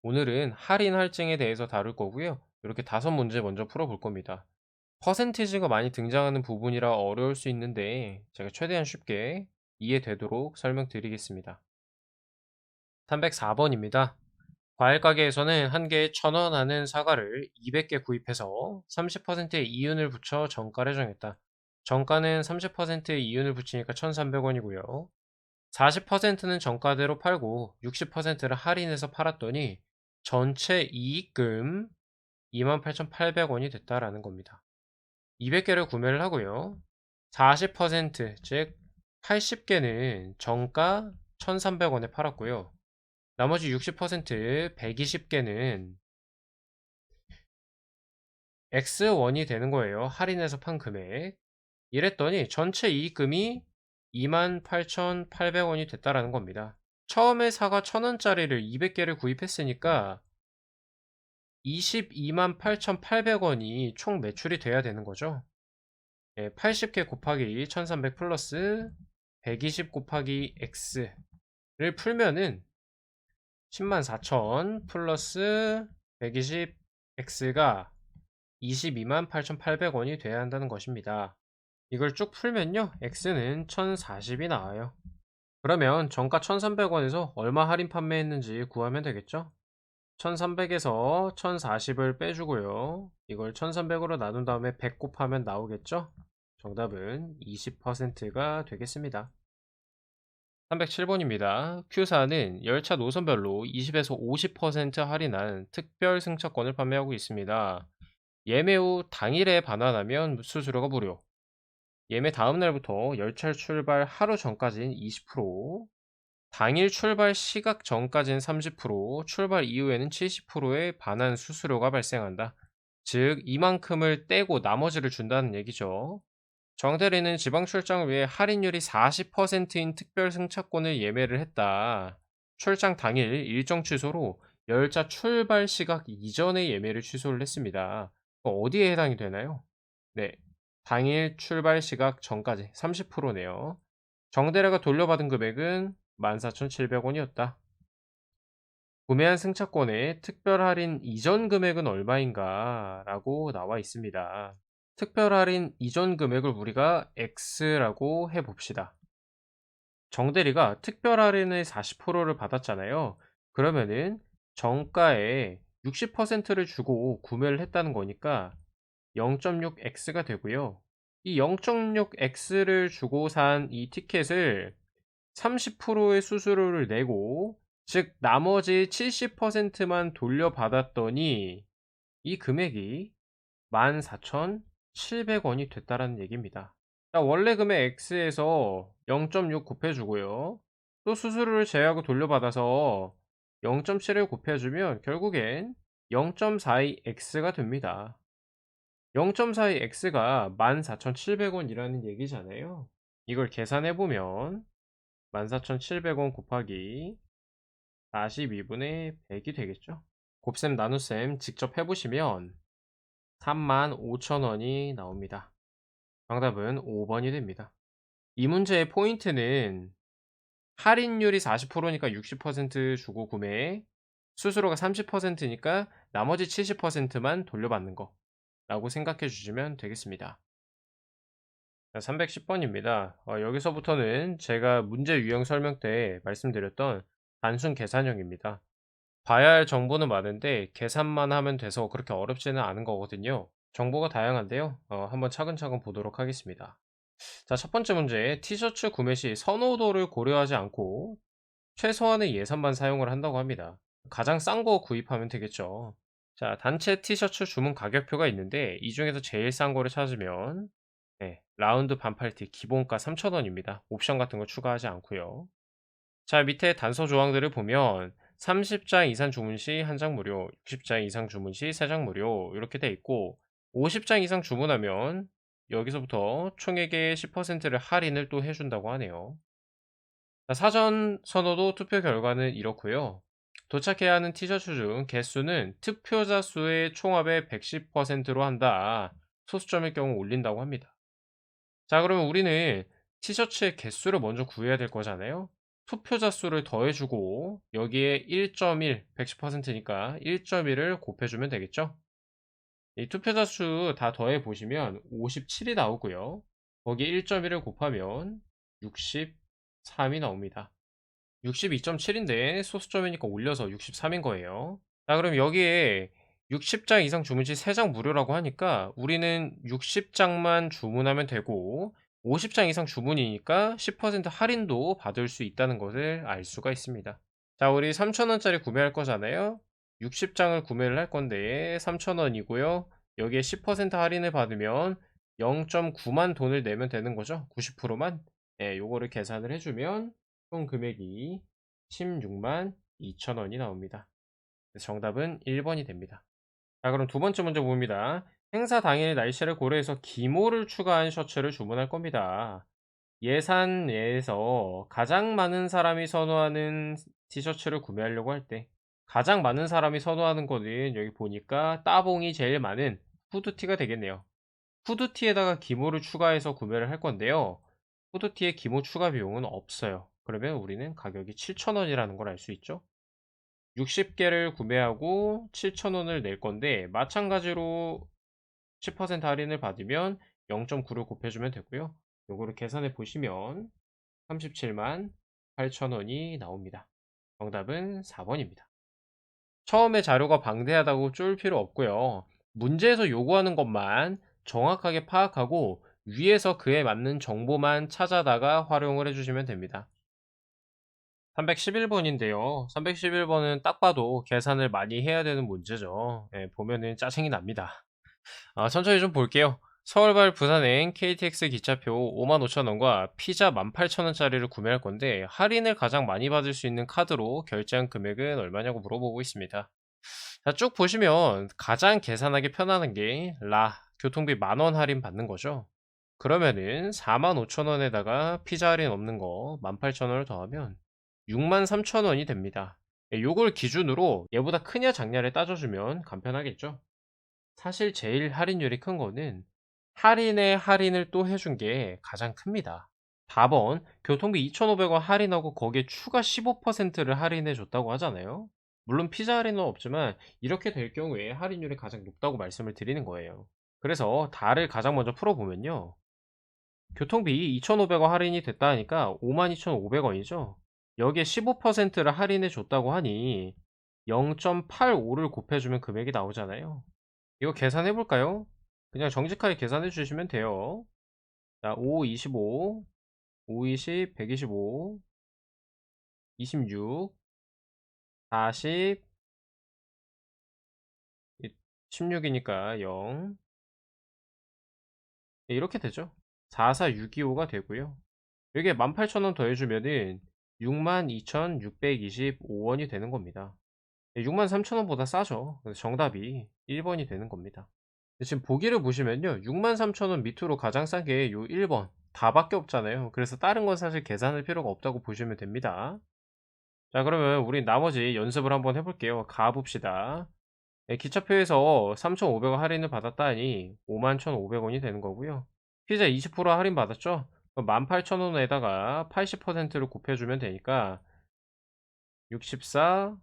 오늘은 할인 할증에 대해서 다룰 거고요. 이렇게 5문제 먼저 풀어볼 겁니다. 퍼센티지가 많이 등장하는 부분이라 어려울 수 있는데 제가 최대한 쉽게 이해되도록 설명드리겠습니다. 304번입니다. 과일 가게에서는 한 개에 1,000원 하는 사과를 200개 구입해서 30%의 이윤을 붙여 정가를 정했다. 정가는 30%의 이윤을 붙이니까 1,300원이고요. 40%는 정가대로 팔고 60%를 할인해서 팔았더니 전체 이익금 28,800원이 됐다라는 겁니다. 200개를 구매를 하고요. 40%, 즉 80개는 정가 1,300원에 팔았고요. 나머지 60% 120개는 X1이 되는 거예요. 할인해서 판 금액. 이랬더니 전체 이익금이 28,800원이 됐다라는 겁니다. 처음에 사과 1,000원짜리를 200개를 구입했으니까 228,800원이 총 매출이 돼야 되는 거죠. 80개 곱하기 1300 플러스 120 곱하기 X를 풀면은 104,000 플러스 120 X가 228,800원이 돼야 한다는 것입니다. 이걸 쭉 풀면요. X는 1,040이 나와요. 그러면 정가 1,300원에서 얼마 할인 판매했는지 구하면 되겠죠? 1,300에서 1,040을 빼주고요. 이걸 1,300으로 나눈 다음에 100 곱하면 나오겠죠? 정답은 20%가 되겠습니다. 307번입니다. Q사는 열차 노선별로 20에서 50% 할인한 특별 승차권을 판매하고 있습니다. 예매 후 당일에 반환하면 수수료가 무료. 예매 다음 날부터 열차 출발 하루 전까지는 20%, 당일 출발 시각 전까지는 30%, 출발 이후에는 70%의 반환 수수료가 발생한다. 즉, 이만큼을 떼고 나머지를 준다는 얘기죠. 정대리는 지방 출장을 위해 할인율이 40%인 특별 승차권을 예매를 했다. 출장 당일 일정 취소로 열차 출발 시각 이전에 예매를 취소를 했습니다. 어디에 해당이 되나요? 네, 당일 출발 시각 전까지 30%네요. 정대리가 돌려받은 금액은 14,700원이었다. 구매한 승차권의 특별 할인 이전 금액은 얼마인가? 라고 나와 있습니다. 특별 할인 이전 금액을 우리가 X라고 해봅시다. 정대리가 특별 할인의 40%를 받았잖아요. 그러면은 정가에 60%를 주고 구매를 했다는 거니까 0.6X가 되고요. 이 0.6X를 주고 산 이 티켓을 30%의 수수료를 내고, 즉 나머지 70%만 돌려받았더니 이 금액이 14,700원이 됐다라는 얘기입니다. 자, 원래 금액 X에서 0.6 곱해주고요. 또 수수료를 제하고 돌려받아서 0.7을 곱해주면 결국엔 0.42X가 됩니다. 0.42X가 14,700원이라는 얘기잖아요. 이걸 계산해보면 14,700원 곱하기 42분의 100이 되겠죠. 곱셈 나눗셈 직접 해보시면 35,000원이 나옵니다. 정답은 5번이 됩니다. 이 문제의 포인트는 할인율이 40%니까 60% 주고 구매, 수수료가 30%니까 나머지 70%만 돌려받는 거 라고 생각해 주시면 되겠습니다. 310번입니다. 여기서부터는 제가 문제 유형 설명 때 말씀드렸던 단순 계산형입니다. 봐야 할 정보는 많은데 계산만 하면 돼서 그렇게 어렵지는 않은 거거든요. 정보가 다양한데요. 한번 차근차근 보도록 하겠습니다. 자, 첫 번째 문제. 티셔츠 구매 시 선호도를 고려하지 않고 최소한의 예산만 사용을 한다고 합니다. 가장 싼 거 구입하면 되겠죠. 자, 단체 티셔츠 주문 가격표가 있는데 이 중에서 제일 싼 거를 찾으면 네, 라운드 반팔티 기본가 3,000원입니다. 옵션 같은 거 추가하지 않고요. 자, 밑에 단서 조항들을 보면 30장 이상 주문 시 1장 무료, 60장 이상 주문 시 3장 무료 이렇게 돼 있고, 50장 이상 주문하면 여기서부터 총액의 10%를 할인을 또 해준다고 하네요. 자, 사전 선호도 투표 결과는 이렇고요. 도착해야 하는 티셔츠 중 개수는 투표자 수의 총합의 110%로 한다. 소수점일 경우 올린다고 합니다. 자, 그러면 우리는 티셔츠의 개수를 먼저 구해야 될 거잖아요. 투표자 수를 더해주고 여기에 1.1, 110%니까 1.1을 곱해주면 되겠죠? 이 투표자 수 다 더해 보시면 57이 나오고요. 거기에 1.1을 곱하면 63이 나옵니다. 62.7인데 소수점이니까 올려서 63인 거예요. 자, 그럼 여기에 60장 이상 주문 시 3장 무료라고 하니까 우리는 60장만 주문하면 되고 50장 이상 주문이니까 10% 할인도 받을 수 있다는 것을 알 수가 있습니다. 자, 우리 3,000원짜리 구매할 거잖아요. 60장을 구매를 할 건데 3,000원이고요. 여기에 10% 할인을 받으면 0.9만 돈을 내면 되는 거죠. 90%만. 예, 요거를 계산을 해주면 총 금액이 16만 2천 원이 나옵니다. 그래서 정답은 1번이 됩니다. 자, 그럼 두 번째 문제 봅니다. 행사 당일 날씨를 고려해서 기모를 추가한 셔츠를 주문할 겁니다. 예산 내에서 가장 많은 사람이 선호하는 티셔츠를 구매하려고 할 때 가장 많은 사람이 선호하는 거는 여기 보니까 따봉이 제일 많은 후드티가 되겠네요. 후드티에다가 기모를 추가해서 구매를 할 건데요. 후드티에 기모 추가 비용은 없어요. 그러면 우리는 가격이 7,000원이라는 걸 알 수 있죠. 60개를 구매하고 7,000원을 낼 건데 마찬가지로 10% 할인을 받으면 0.9를 곱해주면 되고요. 요거를 계산해 보시면 37만 8천원이 나옵니다. 정답은 4번입니다. 처음에 자료가 방대하다고 쫄 필요 없고요. 문제에서 요구하는 것만 정확하게 파악하고 위에서 그에 맞는 정보만 찾아다가 활용을 해주시면 됩니다. 311번인데요. 311번은 딱 봐도 계산을 많이 해야 되는 문제죠. 예, 보면은 짜증이 납니다. 천천히 좀 볼게요. 서울발 부산행 KTX 기차표 55,000원과 피자 18,000원짜리를 구매할 건데 할인을 가장 많이 받을 수 있는 카드로 결제한 금액은 얼마냐고 물어보고 있습니다. 자, 쭉 보시면 가장 계산하기 편안한 게 교통비 10,000원 할인 받는 거죠. 그러면은 45,000원에다가 피자 할인 없는 거 18,000원을 더하면 63,000원이 됩니다. 요걸 기준으로 얘보다 크냐 작냐를 따져주면 간편하겠죠. 사실 제일 할인율이 큰 거는 할인에 할인을 또 해준 게 가장 큽니다. 4번 교통비 2,500원 할인하고 거기에 추가 15%를 할인해 줬다고 하잖아요. 물론 피자 할인은 없지만 이렇게 될 경우에 할인율이 가장 높다고 말씀을 드리는 거예요. 그래서 다를 가장 먼저 풀어보면요. 교통비 2,500원 할인이 됐다 하니까 52,500원이죠. 여기에 15%를 할인해 줬다고 하니 0.85를 곱해주면 금액이 나오잖아요. 이거 계산해 볼까요? 그냥 정직하게 계산해 주시면 돼요. 자, 5, 25, 5, 20, 125, 26, 40, 16이니까 0. 이렇게 되죠. 44625가 되고요. 여기에 18,000원 더해주면은 62,625원이 되는 겁니다. 63,000원보다 싸죠. 그래서 정답이 1번이 되는 겁니다. 지금 보기를 보시면요. 63,000원 밑으로 가장 싼 게 요 1번. 다밖에 없잖아요. 그래서 다른 건 사실 계산할 필요가 없다고 보시면 됩니다. 자, 그러면 우리 나머지 연습을 한번 해볼게요. 가봅시다. 기차표에서 3,500원 할인을 받았다니 51,500원이 되는 거고요. 피자 20% 할인 받았죠? 18,000원에다가 80%를 곱해주면 되니까 64,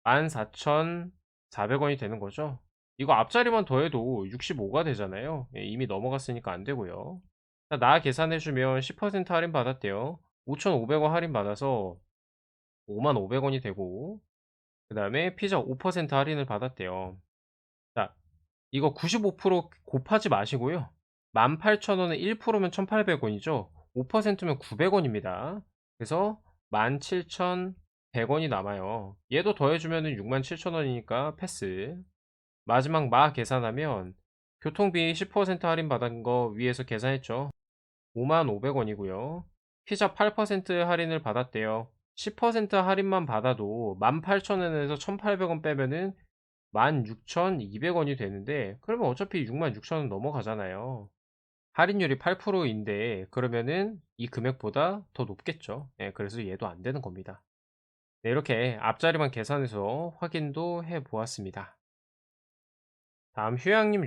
14,400원이 되는 거죠. 이거 앞자리만 더해도 65가 되잖아요. 이미 넘어갔으니까 안 되고요. 나 계산해주면 10% 할인 받았대요. 5,500원 할인 받아서 55,500원이 되고, 그 다음에 피자 5% 할인을 받았대요. 자, 이거 95% 곱하지 마시고요. 18,000원에 1%면 1,800원이죠. 5%면 900원입니다. 그래서 17,100원이 남아요. 얘도 더해주면 67,000원이니까 패스. 마지막 계산하면 교통비 10% 할인 받은 거 위에서 계산했죠. 55,500원이고요. 피자 8% 할인을 받았대요. 10% 할인만 받아도 18,000원에서 1,800원 빼면은 16,200원이 되는데 그러면 어차피 66,000원 넘어가잖아요. 할인율이 8%인데 그러면은 이 금액보다 더 높겠죠. 예, 그래서 얘도 안 되는 겁니다. 네, 이렇게 앞자리만 계산해서 확인도 해 보았습니다. 다음 휴양님